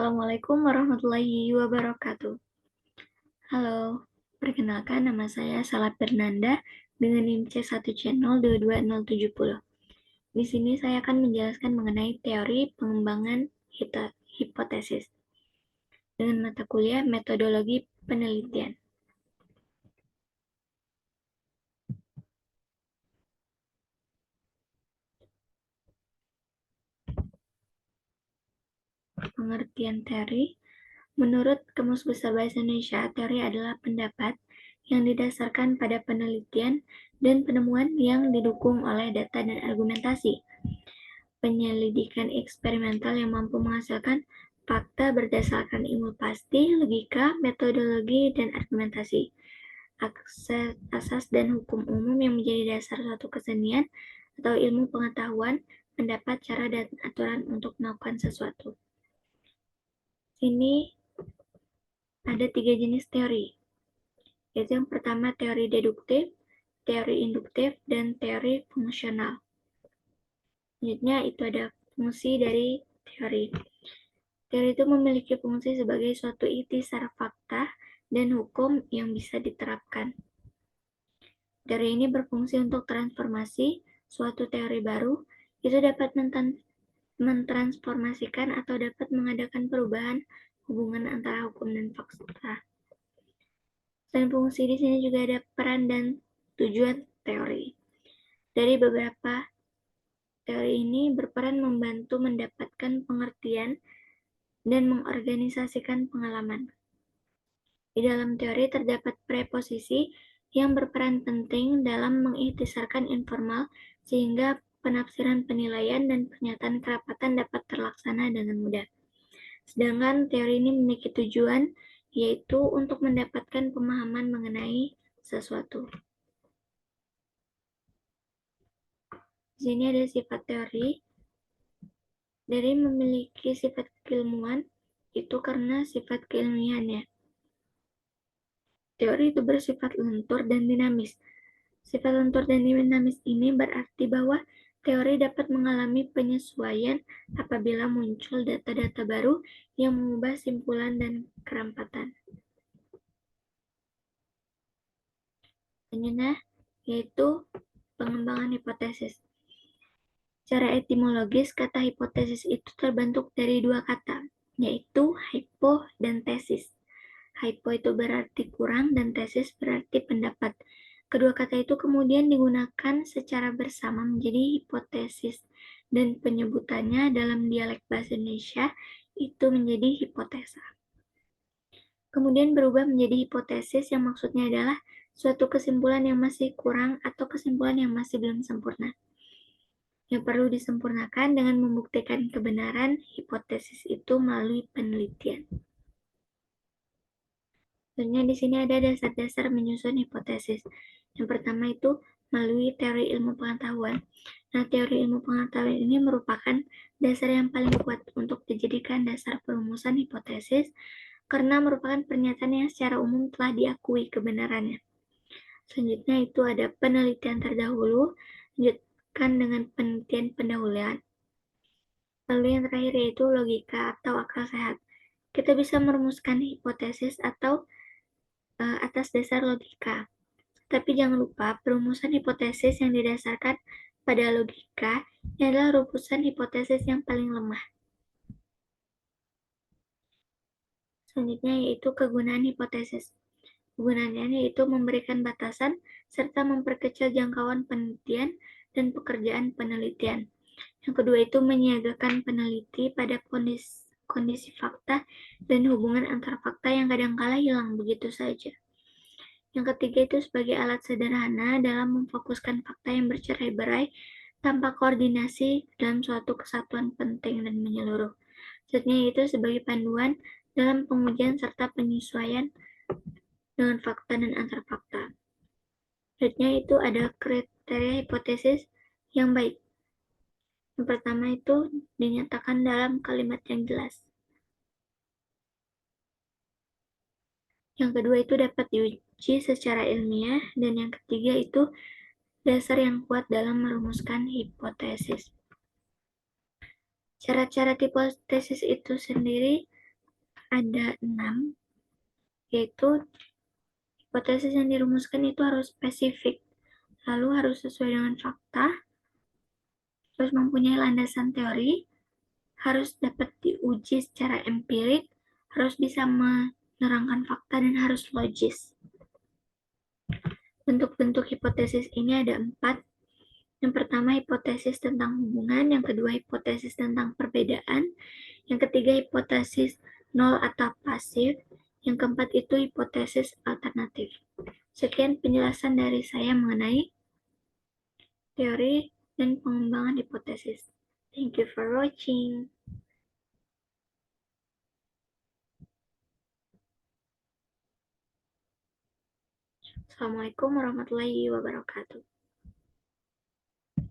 Assalamualaikum warahmatullahi wabarakatuh. Halo, perkenalkan nama saya Salat Bernanda dengan NIM C1C02270. Di sini saya akan menjelaskan mengenai teori pengembangan hipotesis dengan mata kuliah metodologi penelitian. Pengertian teori. Menurut Kamus Besar Bahasa Indonesia, teori adalah pendapat yang didasarkan pada penelitian dan penemuan yang didukung oleh data dan argumentasi. Penyelidikan eksperimental yang mampu menghasilkan fakta berdasarkan ilmu pasti, logika, metodologi, dan argumentasi. Asas dan hukum umum yang menjadi dasar suatu kesenian atau ilmu pengetahuan, pendapat, cara, dan aturan untuk melakukan sesuatu. Sini ada 3 jenis teori, yaitu yang pertama teori deduktif, teori induktif, dan teori fungsional. Selanjutnya itu ada fungsi dari teori. Teori itu memiliki fungsi sebagai suatu ikhtisar fakta dan hukum yang bisa diterapkan. Teori ini berfungsi untuk transformasi suatu teori baru, itu dapat mentransformasikan atau dapat mengadakan perubahan hubungan antara hukum dan fakta. Selain fungsi, di sini juga ada peran dan tujuan teori. Dari beberapa teori ini berperan membantu mendapatkan pengertian dan mengorganisasikan pengalaman. Di dalam teori terdapat preposisi yang berperan penting dalam mengikhtisarkan informal sehingga penafsiran penilaian dan pernyataan kerapatan dapat terlaksana dengan mudah. Sedangkan teori ini memiliki tujuan yaitu untuk mendapatkan pemahaman mengenai sesuatu. Di sini ada sifat teori. Dari memiliki sifat keilmuan itu karena sifat keilmiahannya. Teori itu bersifat lentur dan dinamis. Sifat lentur dan dinamis ini berarti bahwa teori dapat mengalami penyesuaian apabila muncul data-data baru yang mengubah simpulan dan kerapatan. Selanjutnya, yaitu pengembangan hipotesis. Secara etimologis, kata hipotesis itu terbentuk dari 2 kata, yaitu hypo dan tesis. Hypo itu berarti kurang dan tesis berarti pendapat. Kedua kata itu kemudian digunakan secara bersama menjadi hipotesis dan penyebutannya dalam dialek bahasa Indonesia itu menjadi hipotesa. Kemudian berubah menjadi hipotesis yang maksudnya adalah suatu kesimpulan yang masih kurang atau kesimpulan yang masih belum sempurna, yang perlu disempurnakan dengan membuktikan kebenaran hipotesis itu melalui penelitian. Sebenarnya di sini ada dasar-dasar menyusun hipotesis. Yang pertama itu melalui teori ilmu pengetahuan. Nah, teori ilmu pengetahuan ini merupakan dasar yang paling kuat untuk dijadikan dasar perumusan hipotesis karena merupakan pernyataan yang secara umum telah diakui kebenarannya. Selanjutnya itu ada penelitian terdahulu, lanjutkan dengan penelitian pendahuluan. Lalu yang terakhir yaitu logika atau akal sehat. Kita bisa merumuskan hipotesis atau atas dasar logika. Tapi jangan lupa, perumusan hipotesis yang didasarkan pada logika adalah rumusan hipotesis yang paling lemah. Selanjutnya yaitu kegunaan hipotesis. Kegunaannya yaitu memberikan batasan serta memperkecil jangkauan penelitian dan pekerjaan penelitian. Yang kedua itu menyiagakan peneliti pada kondisi fakta dan hubungan antara fakta yang kadangkala hilang begitu saja. Yang ketiga itu sebagai alat sederhana dalam memfokuskan fakta yang bercerai-berai tanpa koordinasi dalam suatu kesatuan penting dan menyeluruh. Selanjutnya itu sebagai panduan dalam pengujian serta penyesuaian dengan fakta dan antar fakta. Selanjutnya itu ada kriteria hipotesis yang baik. Yang pertama itu dinyatakan dalam kalimat yang jelas. Yang kedua itu dapat diuji secara ilmiah, dan yang ketiga itu dasar yang kuat dalam merumuskan hipotesis. Syarat-syarat hipotesis itu sendiri ada 6, yaitu hipotesis yang dirumuskan itu harus spesifik, lalu harus sesuai dengan fakta, terus mempunyai landasan teori, harus dapat diuji secara empirik, harus bisa menerangkan fakta, dan harus logis. Bentuk-bentuk hipotesis ini ada 4. Yang pertama, hipotesis tentang hubungan. Yang kedua, hipotesis tentang perbedaan. Yang ketiga, hipotesis nol atau pasif. Yang keempat itu hipotesis alternatif. Sekian penjelasan dari saya mengenai teori dan pengembangan hipotesis. Thank you for watching. Assalamualaikum warahmatullahi wabarakatuh.